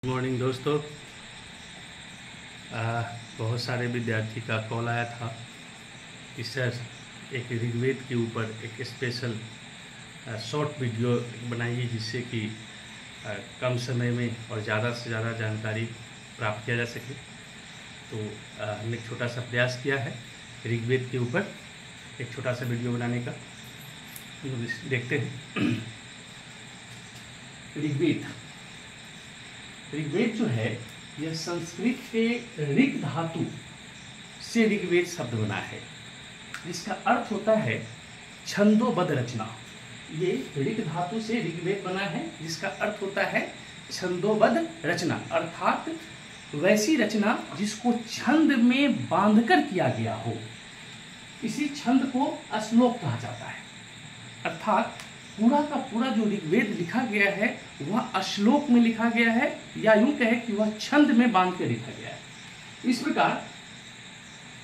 Good morning दोस्तों। बहुत सारे विद्यार्थी का कॉल आया था कि सर एक ऋग्वेद के ऊपर एक स्पेशल शॉर्ट वीडियो बनाइए जिससे कि कम समय में और ज़्यादा से ज़्यादा जानकारी प्राप्त किया जा सके। तो हमने एक छोटा सा प्रयास किया है ऋग्वेद के ऊपर एक छोटा सा वीडियो बनाने का। देखते हैं। ऋग्वेद जो है यह संस्कृत के ऋग धातु से ऋग्वेद शब्द बना है, जिसका अर्थ होता है छंदोबद्ध रचना। ये ऋग धातु से ऋग्वेद बना है जिसका अर्थ होता है छंदोबद्ध रचना, अर्थात वैसी रचना जिसको छंद में बांधकर किया गया हो। इसी छंद को श्लोक कहा जाता है, अर्थात पूरा का पूरा जो ऋग्वेद लिखा गया है वह श्लोक में लिखा गया है, या यूं कहे कि वह छंद में बांध कर लिखा गया है। इस प्रकार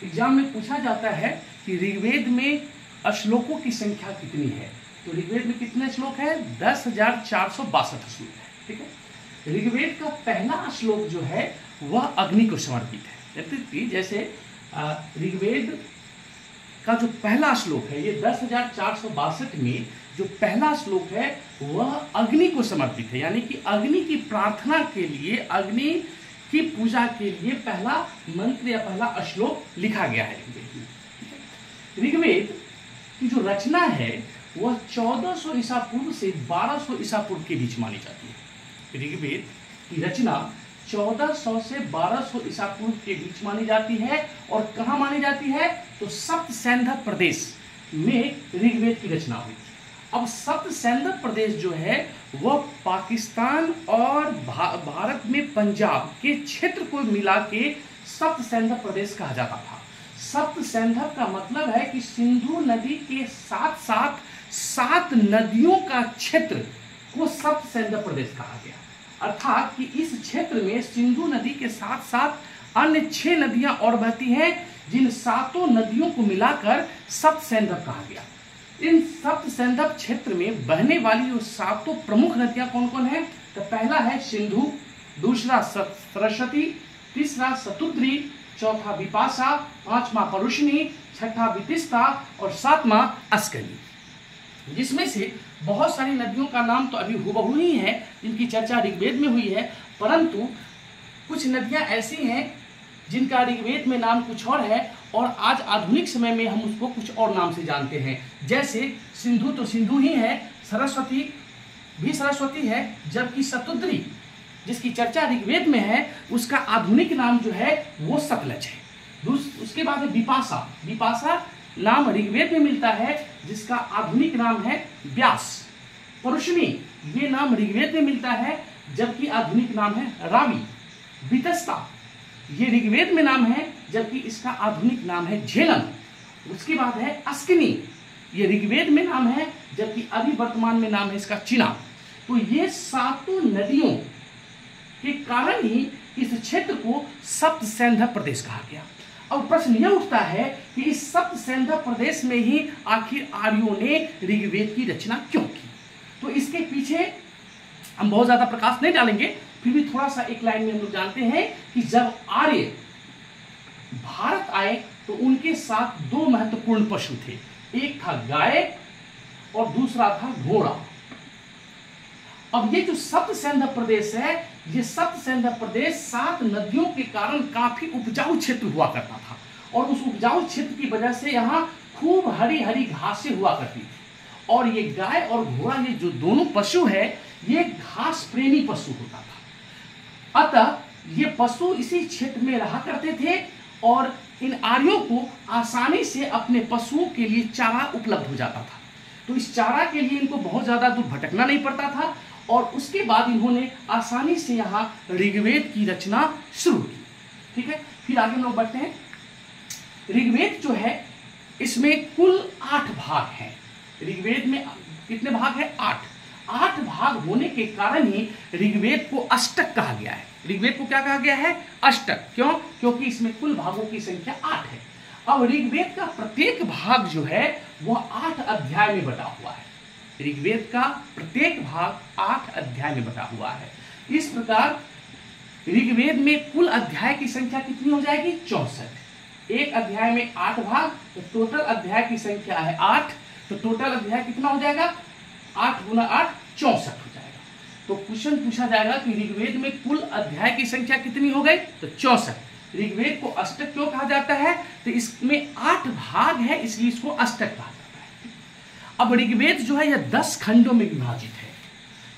एग्जाम में पूछा जाता है कि ऋग्वेद में श्लोकों की संख्या कितनी है। तो ऋग्वेद में कितने श्लोक है? 10,462 श्लोक है। ठीक है। ऋग्वेद का पहला श्लोक जो है वह अग्नि को समर्पित है। जैसे ऋग्वेद का जो पहला श्लोक है, ये 10,462 में जो पहला श्लोक है वह अग्नि को समर्पित है, यानी कि अग्नि की प्रार्थना के लिए, अग्नि की पूजा के लिए पहला मंत्र या पहला श्लोक लिखा गया है ऋग्वेद में। ऋग्वेद की जो रचना है वह 1400 ईसा पूर्व से 1200 ईसा पूर्व के बीच मानी जाती है। ऋग्वेद की रचना 1400 से 1200 ईसा पूर्व के बीच मानी जाती है। और कहाँ मानी जाती है? तो सप्त सैंधव प्रदेश में ऋग्वेद की रचना हुई थी। अब सप्त सैंधव प्रदेश जो है वह पाकिस्तान और भारत में पंजाब के क्षेत्र को मिला के सप्त सैंधव प्रदेश कहा जाता था। सप्त सैंधव का मतलब है कि सिंधु नदी के साथ साथ 7 नदियों का क्षेत्र को सप्त सैंधव प्रदेश कहा गया, अर्थात कि इस क्षेत्र में सिंधु नदी के साथ साथ अन्य 6 नदियां और बहती हैं, जिन 7 नदियों को मिलाकर सप्त सैंधव कहा गया। इन सप्त सैंधव क्षेत्र में बहने वाली जो 7 प्रमुख नदियां कौन कौन है? तो पहला है सिंधु, दूसरा सरस्वती, तीसरा शतुद्री, चौथा विपाशा, पांचवा परुष्णी, छठा वितिस्ता और 7वां अस्कनी। जिसमें से बहुत सारी नदियों का नाम तो अभी हुबहू ही है जिनकी चर्चा ऋग्वेद में हुई है, परंतु कुछ नदियां ऐसी हैं जिनका ऋग्वेद में नाम कुछ और है और आज आधुनिक समय में हम उसको कुछ और नाम से जानते हैं। जैसे सिंधु तो सिंधु ही है, सरस्वती भी सरस्वती है, जबकि शतुद्री जिसकी चर्चा ऋग्वेद में है उसका आधुनिक नाम जो है वो सतलज है। उसके बाद है विपाशा। विपाशा नाम ऋग्वेद में मिलता है जिसका आधुनिक नाम है व्यास। परुष्णी ये नाम ऋग्वेद में मिलता है जबकि आधुनिक नाम है रावी। वितस्ता ये ऋग्वेद में नाम है जबकि इसका आधुनिक नाम है झेलम। उसके बाद है अस्कनी, ये ऋग्वेद में नाम है जबकि अभी वर्तमान में नाम है इसका चिना। तो ये 7 नदियों के कारण ही इस क्षेत्र को सप्त सैंधव प्रदेश कहा गया। अब प्रश्न यह उठता है कि इस सप्त सैंधव प्रदेश में ही आखिर आर्यों ने ऋग्वेद की रचना क्यों की? तो इसके पीछे हम बहुत ज्यादा प्रकाश नहीं डालेंगे, फिर भी थोड़ा सा एक लाइन में हम लोग जानते हैं कि जब आर्य भारत आए तो उनके साथ 2 महत्वपूर्ण पशु थे, एक था गाय और दूसरा था घोड़ा। अब ये जो सप्त सैंधव प्रदेश है, ये सप्त सैंधव प्रदेश 7 नदियों के कारण काफी उपजाऊ क्षेत्र हुआ करता था और उस उपजाऊ क्षेत्र की वजह से यहाँ खूब हरी हरी घासें हुआ करती थी। और ये गाय और घोड़ा ये जो दोनों पशु है ये घास प्रेमी पशु होता था। अतः ये पशु इसी क्षेत्र में रहा करते थे और इन आर्यों को आसानी से अपने पशुओं के लिए चारा उपलब्ध हो जाता था। तो इस चारा के लिए इनको बहुत ज्यादा दूर भटकना नहीं पड़ता था और उसके बाद इन्होंने आसानी से यहाँ ऋग्वेद की रचना शुरू की। ठीक है, फिर आगे हम लोग बढ़ते हैं। ऋग्वेद जो है इसमें कुल 8 भाग हैं। ऋग्वेद में कितने भाग है? 8 भाग होने के कारण ही ऋग्वेद को अष्टक कहा गया है। ऋग्वेद को क्या कहा गया है? अष्टक। क्यों? क्योंकि इसमें कुल भागों की संख्या 8 है। अब ऋग्वेद का प्रत्येक भाग जो है वह 8 अध्याय में बटा हुआ है। ऋग्वेद का प्रत्येक भाग 8 अध्याय में बटा हुआ है। इस प्रकार ऋग्वेद में कुल अध्याय की संख्या कितनी हो जाएगी? 64। एक अध्याय में 8 भाग, तो टोटल अध्याय की संख्या है 8, तो टोटल अध्याय कितना हो जाएगा? 8 गुना 8 64 हो जाएगा। तो क्वेश्चन पूछा जाएगा कि ऋग्वेद में कुल अध्याय की संख्या कितनी हो गई? तो 64। ऋग्वेद को अष्टक क्यों कहा जाता है? तो इसमें 8 भाग है, इसलिए इसको अष्टक कहा जाता है। अब ऋग्वेद जो है यह 10 खंडों में विभाजित है।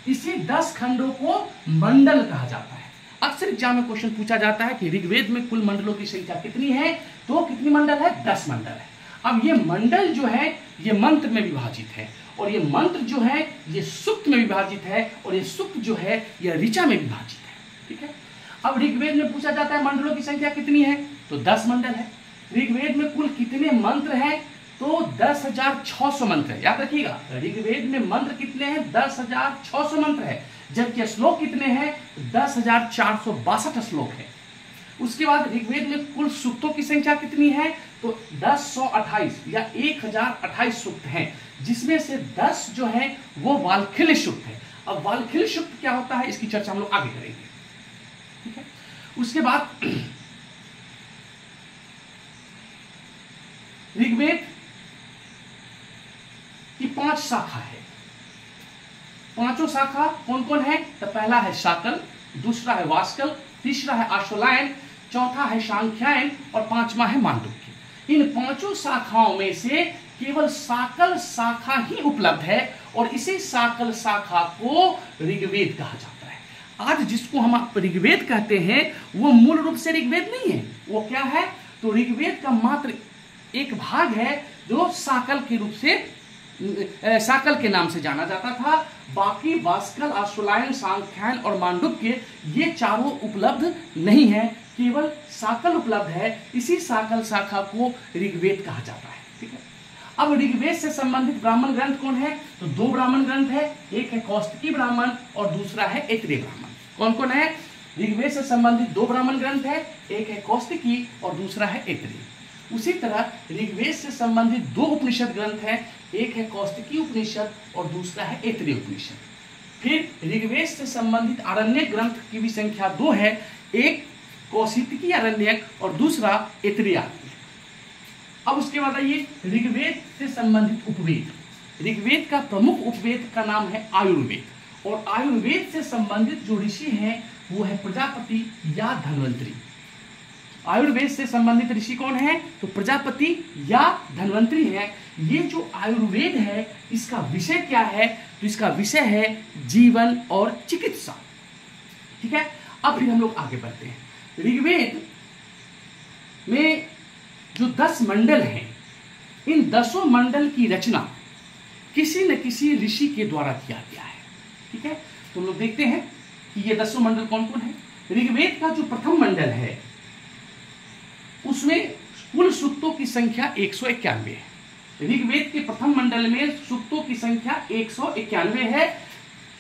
इसी 10 खंडों को मंडल कहा जाता है। अक्सर एग्जाम में क्वेश्चन पूछा जाता है कि ऋग्वेद में कुल मंडलों की संख्या कितनी है? तो कितनी मंडल है? 10 मंडल है। अब ये मंडल जो है ये मंत्र में विभाजित है, और ये मंत्र जो है ये सूक्त में विभाजित है, और ये सूक्त जो है ये ऋचा में विभाजित है। ठीक है। अब ऋग्वेद में पूछा जाता है मंडलों की संख्या कितनी है? तो 10 मंडल है। ऋग्वेद में कुल कितने मंत्र हैं? तो 10,600 मंत्र है। याद रखिएगा, ऋग्वेद में मंत्र कितने हैं? 10,600 मंत्र है। जबकि श्लोक कितने हैं? 10,462 श्लोक है। उसके बाद ऋग्वेद में कुल सूक्तों की संख्या कितनी है? तो 1028 या 1028 सूक्त हैं, जिसमें से 10 जो है वो वाल्खिल्य सूक्त है। अब वाल्खिल्य सूक्त क्या होता है इसकी चर्चा हम लोग आगे करेंगे। ठीक है। उसके बाद ऋग्वेद की 5 शाखा है। पांचों शाखा कौन कौन है? तो पहला है शाकल, दूसरा है वास्कल, तीसरा है आश्वलायन, चौथा है सांख्यायन और पांचवा है मांडुक्य। इन पांचों शाखाओं में से केवल साकल शाखा ही उपलब्ध है, और इसी साकल शाखा को ऋग्वेद कहा जाता है। आज जिसको हम ऋग्वेद कहते हैं वो मूल रूप से ऋग्वेद नहीं है। वो क्या है? तो ऋग्वेद का मात्र एक भाग है जो साकल के रूप से, साकल के नाम से जाना जाता था। बाकी वास्कल, आश्वलायन, सांख्यायन और मांडुक्य ये चारों उपलब्ध नहीं है, केवल साकल उपलब्ध है। इसी साकल शाखा को ऋग्वेद कहा जाता है। ठीक है। अब ऋग्वेद से संबंधित ब्राह्मण ग्रंथ कौन है? तो 2 ब्राह्मण ग्रंथ है, एक है कौस्तिकी ब्राह्मण और दूसरा है ऐतरेय ब्राह्मण। कौन कौन है? ऋग्वेद से संबंधित 2 ब्राह्मण ग्रंथ है, एक है कौस्तिकी और दूसरा है ऐतरेय। उसी तरह ऋग्वेद से संबंधित 2 उपनिषद ग्रंथ हैं, एक है कौस्तिकी उपनिषद और दूसरा है ऐतरेय उपनिषद। फिर ऋग्वेद से संबंधित आरण्यक ग्रंथ की भी संख्या 2 है, एक कौशिकी आरण्यक और दूसरा ऐतरेय आरण्यक। अब उसके बाद आइए ऋग्वेद से संबंधित उपवेद। ऋग्वेद का प्रमुख उपवेद का नाम है आयुर्वेद, और आयुर्वेद से संबंधित जो ऋषि हैं वो है प्रजापति या धन्वंतरी। आयुर्वेद से संबंधित ऋषि कौन है? तो प्रजापति या धन्वंतरी है। ये जो आयुर्वेद है इसका विषय क्या है? तो इसका विषय है जीवन और चिकित्सा। ठीक है। अब फिर हम लोग आगे बढ़ते हैं। ऋग्वेद में जो 10 मंडल हैं, इन 10 मंडल की रचना किसी न किसी ऋषि के द्वारा किया गया है। ठीक है। तो हम लोग देखते हैं कि ये 10 मंडल कौन कौन है। ऋग्वेद का जो प्रथम मंडल है उसमें कुल सूक्तों की संख्या 191 है। ऋग्वेद के प्रथम मंडल में सूक्तों की संख्या 191 है।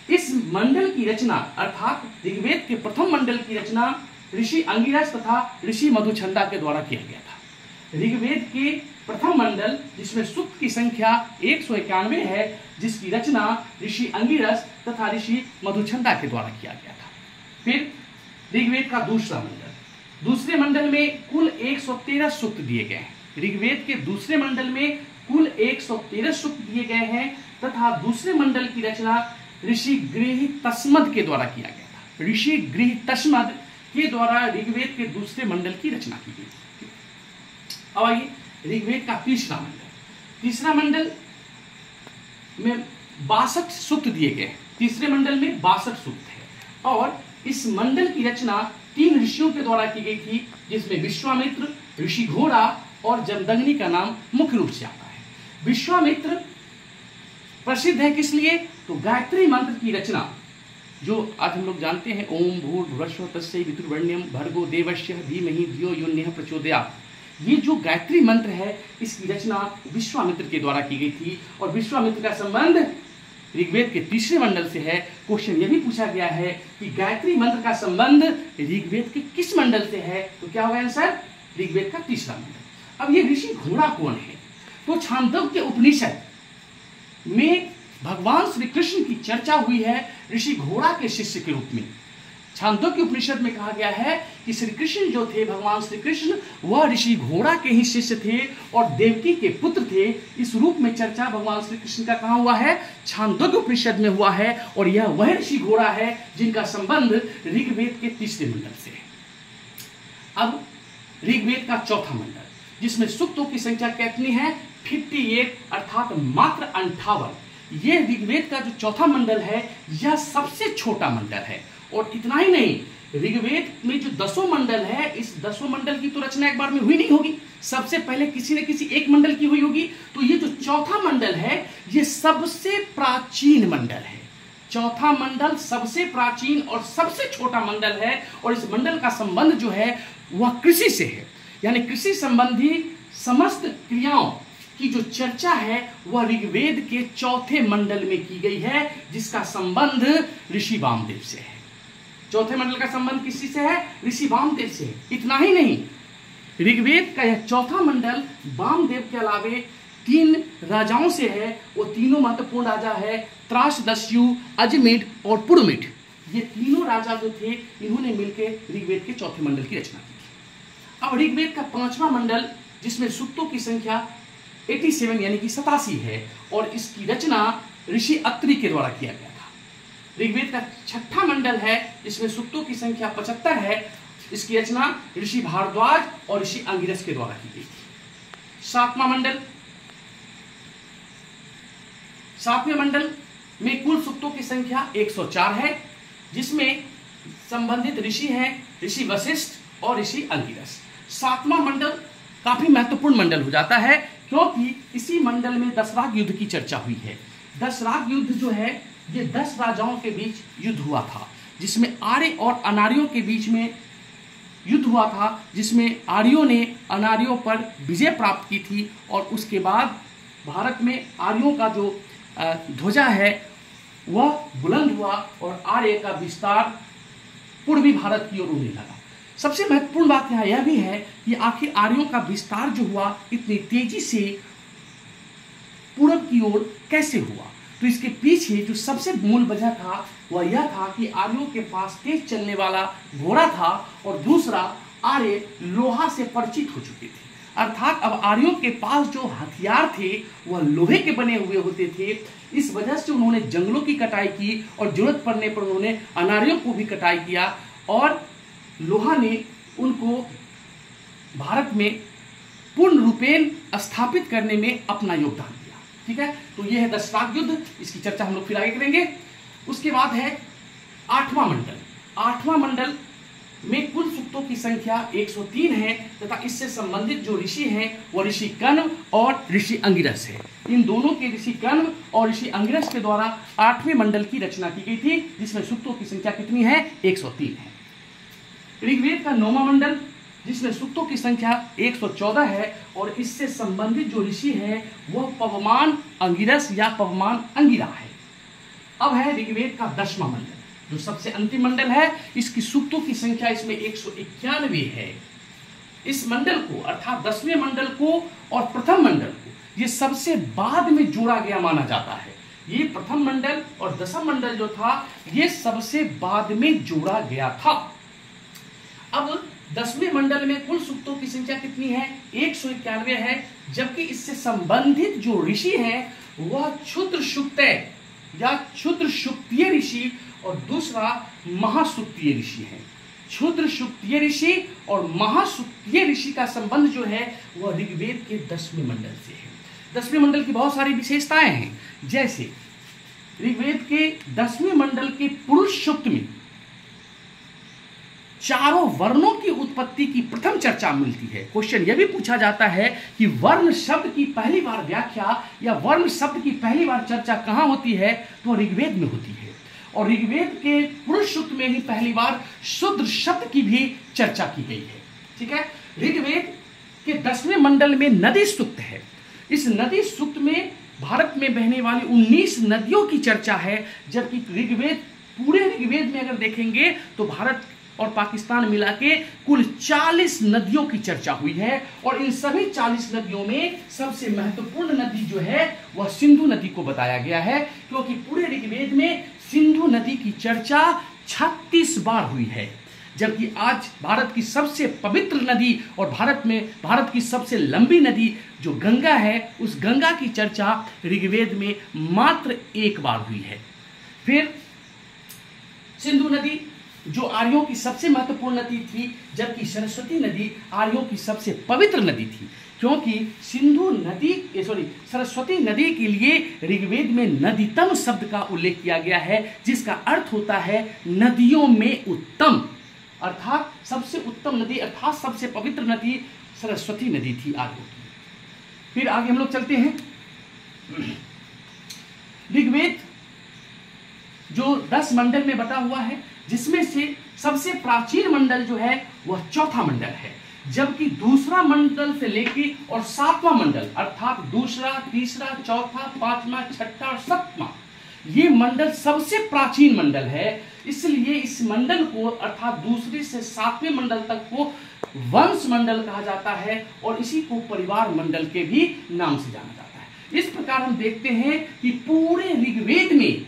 इस मंडल की रचना अर्थात ऋग्वेद के प्रथम मंडल की रचना ऋषि अंगिरस तथा ऋषि मधुछंदा के द्वारा किया गया था। ऋग्वेद के प्रथम मंडल जिसमें सूक्त की संख्या 191 है, जिसकी रचना ऋषि अंगिरस तथा ऋषि मधुछंदा के द्वारा किया गया था। फिर ऋग्वेद का दूसरा मंडल, दूसरे मंडल में कुल 113 सूक्त दिए गए हैं। ऋग्वेद के दूसरे मंडल में कुल 113 सूक्त दिए गए हैं तथा दूसरे मंडल की रचना ऋषि गृहतस्मद के द्वारा किया गया था। ऋषि गृहतस्मद के द्वारा ऋग्वेद के दूसरे मंडल की रचना की गई। अब आइए ऋग्वेद का तीसरा मंडल। तीसरा मंडल में 62 सूक्त दिए गए हैं। तीसरे मंडल में 62 सूक्त है, और इस मंडल की रचना 3 ऋषियों के द्वारा की गई थी, जिसमें विश्वामित्र, ऋषि घोड़ा और जमदग्नि का नाम मुख्य रूप से आता है। विश्वामित्र प्रसिद्ध है किस लिए? तो गायत्री मंत्र की रचना, जो आज हम लोग जानते हैं, ओम भूर्भुवस्सुः तस्य वितुर्वरेण्यं भर्गो देवस्य धीमहि धियो यो नः प्रचोदयात्। ये जो गायत्री मंत्र है इसकी रचना विश्वामित्र के द्वारा की गई थी, और विश्वामित्र का संबंध ऋग्वेद के तीसरे मंडल से है। क्वेश्चन यह भी पूछा गया है कि गायत्री मंत्र का संबंध ऋग्वेद के किस मंडल से है? तो क्या होगा आंसर? ऋग्वेद का तीसरा मंडल। अब ये ऋषि घोड़ा कौन है? तो छांदोग्य उपनिषद में भगवान श्री कृष्ण की चर्चा हुई है ऋषि घोड़ा के शिष्य के रूप में। छांदोग्य उपनिषद में कहा गया है कि श्री कृष्ण जो थे, भगवान श्री कृष्ण, वह ऋषि घोड़ा के ही शिष्य थे और देवकी के पुत्र थे। इस रूप में चर्चा भगवान श्री कृष्ण का कहाँ हुआ है? छांदोग्य उपनिषद में हुआ है। और यह वह ऋषि घोड़ा है जिनका संबंध ऋग्वेद के तीसरे मंडल से है। अब ऋग्वेद का चौथा मंडल, जिसमें सूक्तों की संख्या कितनी है? 58, अर्थात मात्र 58। ये ऋग्वेद का जो चौथा मंडल है, यह सबसे छोटा मंडल है। और इतना ही नहीं, ऋग्वेद में जो 10 मंडल है, इस 10 मंडल की तो रचना एक बार में हुई नहीं होगी, सबसे पहले किसी न किसी एक मंडल की हुई होगी। तो ये जो चौथा मंडल है, ये सबसे प्राचीन मंडल है। चौथा मंडल सबसे प्राचीन और सबसे छोटा मंडल है। और इस मंडल का संबंध जो है वह कृषि से है, यानी कृषि संबंधी समस्त क्रियाओं की जो चर्चा है वह ऋग्वेद के चौथे मंडल में की गई है, जिसका संबंध ऋषि वामदेव से है। चौथे मंडल का संबंध किसी से है? ऋषि वामदेव से है। इतना ही नहीं, ऋग्वेद का यह चौथा मंडल वामदेव के अलावे 3 राजाओं से है। वो तीनों महत्वपूर्ण राजा है, त्रासदस्यु, अजमेट और पुरुमिट। ये तीनों राजा जो थे, इन्होंने मिलकर ऋग्वेद के चौथे मंडल की रचना की। अब ऋग्वेद का 5वां मंडल, जिसमें सूक्तों की संख्या 87 यानी कि 87 है, और इसकी रचना ऋषि अत्रि के द्वारा किया गया था। ऋग्वेद का 6वां मंडल है, जिसमें सूक्तों की संख्या 75 है। इसकी रचना ऋषि भारद्वाज और ऋषि अंगिरस के द्वारा की गई थी। 7वां मंडल, 7वें मंडल में कुल सूक्तों की संख्या 104 है, जिसमें संबंधित ऋषि हैं ऋषि वशिष्ठ और ऋषि अंगिरस। 7वां मंडल काफी महत्वपूर्ण मंडल हो जाता है, क्योंकि इसी मंडल में दशराग युद्ध की चर्चा हुई है। दशराग युद्ध जो है, ये 10 राजाओं के बीच युद्ध हुआ था, जिसमें आर्य और अनार्यों के बीच में युद्ध हुआ था, जिसमें आर्यों ने अनार्यों पर विजय प्राप्त की थी। और उसके बाद भारत में आर्यों का जो ध्वजा है वह बुलंद हुआ और आर्य का विस्तार पूर्वी भारत की ओर होने लगा। सबसे महत्वपूर्ण बात यहाँ यह भी है कि आखिर आर्यों का विस्तार जो हुआ इतनी तेजी से पूरब की ओर कैसे हुआ? तो इसके पीछे जो सबसे मूल वजह था वह यह था कि आर्यों के पास तेज चलने वाला घोड़ा था और दूसरा, आर्य लोहा से परिचित हो चुके थे। अर्थात अब आर्यों के पास जो हथियार थे वह लोहे के बने हुए होते थे। इस वजह से उन्होंने जंगलों की कटाई की और जरूरत पड़ने पर उन्होंने अनार्यों को भी कटाई किया और लोहा ने उनको भारत में पूर्ण रूपेण स्थापित करने में अपना योगदान दिया। ठीक है, तो यह है दशराग युद्ध, इसकी चर्चा हम लोग फिर आगे करेंगे। उसके बाद है 8वां मंडल। 8वां मंडल में कुल सूक्तों की संख्या 103 है तथा इससे संबंधित जो ऋषि हैं वो ऋषि कण्व और ऋषि अंगिरस है। इन दोनों के ऋषि कण्व और ऋषि अंगिरस के द्वारा 8वें मंडल की रचना की गई थी, जिसमें सूक्तों की संख्या कितनी है? 103 है। ऋग्वेद का 9वां मंडल, जिसमें सूक्तों की संख्या 114 है और इससे संबंधित जो ऋषि है वह पवमान अंगिरस या पवमान अंगिरा है। अब है ऋग्वेद का 10वां मंडल, जो सबसे अंतिम मंडल है। इसकी सूक्तों की संख्या इसमें 191 है। इस मंडल को अर्थात 10वें मंडल को और प्रथम मंडल को ये सबसे बाद में जोड़ा गया माना जाता है। ये प्रथम मंडल और 10वां मंडल जो था ये सबसे बाद में जोड़ा गया था। अब 10वें मंडल में कुल सूक्तों की संख्या कितनी है? 191 है, जबकि इससे संबंधित जो ऋषि हैं वह क्षुद्र सुक्तय या क्षुद्र सुक्तीय ऋषि और दूसरा महासुक्तीय ऋषि है। क्षुद्र सुक्तीय ऋषि और महासुक्तीय ऋषि का संबंध जो है वह ऋग्वेद के 10वें मंडल से है। 10वें मंडल की बहुत सारी विशेषताएं हैं, जैसे ऋग्वेद के 10वें मंडल के पुरुष सूक्त में चारों वर्णों की उत्पत्ति की प्रथम चर्चा मिलती है। क्वेश्चन यह भी पूछा जाता है कि वर्ण शब्द की पहली बार व्याख्या या वर्ण शब्द की पहली बार चर्चा कहां होती है? तो ऋग्वेद में होती है। और ऋग्वेद के पुरुष सूक्त में ही पहली बार शूद्र शब्द की भी चर्चा की गई है। ठीक है, ऋग्वेद के 10वें मंडल में नदी सूक्त है। इस नदी सूक्त में भारत में बहने वाली 19 नदियों की चर्चा है, जबकि पूरे ऋग्वेद में अगर देखेंगे तो भारत और पाकिस्तान मिला के कुल 40 नदियों की चर्चा हुई है। और इन सभी 40 नदियों में सबसे महत्वपूर्ण नदी जो है वह सिंधु नदी को बताया गया है, क्योंकि पूरे ऋग्वेद में सिंधु नदी की चर्चा 36 बार हुई है, जबकि आज भारत की सबसे पवित्र नदी और भारत की सबसे लंबी नदी जो गंगा है, उस गंगा की चर्चा ऋग्वेद में मात्र 1 बार हुई है। फिर सिंधु नदी जो आर्यों की सबसे महत्वपूर्ण नदी थी, जबकि सरस्वती नदी आर्यों की सबसे पवित्र नदी थी, क्योंकि सरस्वती नदी के लिए ऋग्वेद में नदीतम शब्द का उल्लेख किया गया है, जिसका अर्थ होता है नदियों में उत्तम, अर्थात सबसे उत्तम नदी, अर्थात सबसे पवित्र नदी सरस्वती नदी थी आर्यों की। फिर आगे हम लोग चलते हैं। ऋग्वेद जो 10 मंडल में बटा हुआ है, जिसमें से सबसे प्राचीन मंडल जो है वह चौथा मंडल है, जबकि दूसरा मंडल से लेके और 7वां मंडल अर्थात दूसरा, तीसरा, चौथा, 5वां, 6वां और 7वां, ये मंडल सबसे प्राचीन मंडल है। इसलिए इस मंडल को अर्थात दूसरे से 7वें मंडल तक को वंश मंडल कहा जाता है और इसी को परिवार मंडल के भी नाम से जाना जाता है। इस प्रकार हम देखते हैं कि पूरे ऋग्वेद में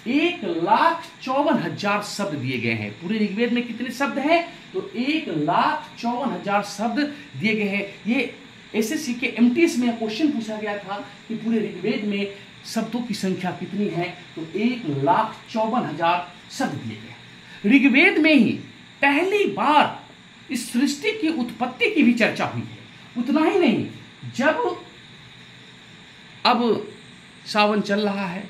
1,54,000 शब्द दिए गए हैं। पूरे ऋग्वेद में कितने शब्द हैं? तो 1,54,000 शब्द दिए गए हैं। ये एसएससी के एमटीएस में क्वेश्चन पूछा गया था कि पूरे ऋग्वेद में शब्दों की संख्या कितनी है, तो 1,54,000 शब्द दिए गए। ऋग्वेद में ही पहली बार इस सृष्टि की उत्पत्ति की भी चर्चा हुई है। उतना ही नहीं, जब अब सावन चल रहा है,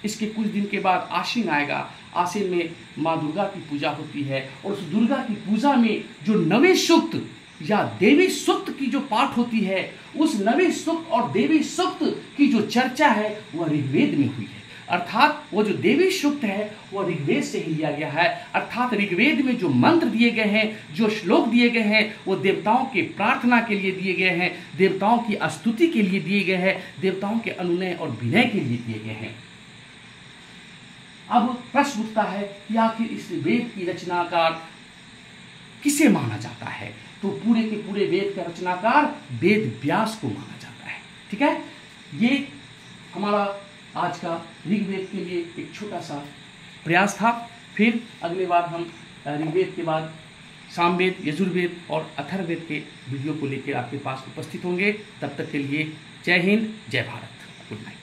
इसके कुछ दिन के बाद आश्विन आएगा। आश्विन में माँ दुर्गा की पूजा होती है और उस दुर्गा की पूजा में जो नवे सूक्त या देवी सूक्त की जो पाठ होती है, उस नवे सूक्त और देवी सूक्त की जो चर्चा है वह ऋग्वेद में हुई है। अर्थात वो जो देवी सूक्त है वह ऋग्वेद से ही लिया गया है। अर्थात ऋग्वेद में जो मंत्र दिए गए हैं, जो श्लोक दिए गए हैं, वो देवताओं के प्रार्थना के लिए दिए गए हैं, देवताओं की स्तुति के लिए दिए गए हैं, देवताओं के अनुनय और विनय के लिए दिए गए हैं। अब प्रश्न उठता है कि आखिर इस वेद की रचनाकार किसे माना जाता है? तो पूरे के पूरे वेद का रचनाकार वेद व्यास को माना जाता है। ठीक है, ये हमारा आज का ऋग्वेद के लिए एक छोटा सा प्रयास था। फिर अगले बार हम ऋग्वेद के बाद सामवेद, यजुर्वेद और अथर्ववेद के वीडियो को लेकर आपके पास उपस्थित होंगे। तब तक के लिए जय हिंद, जय भारत, गुड नाइट।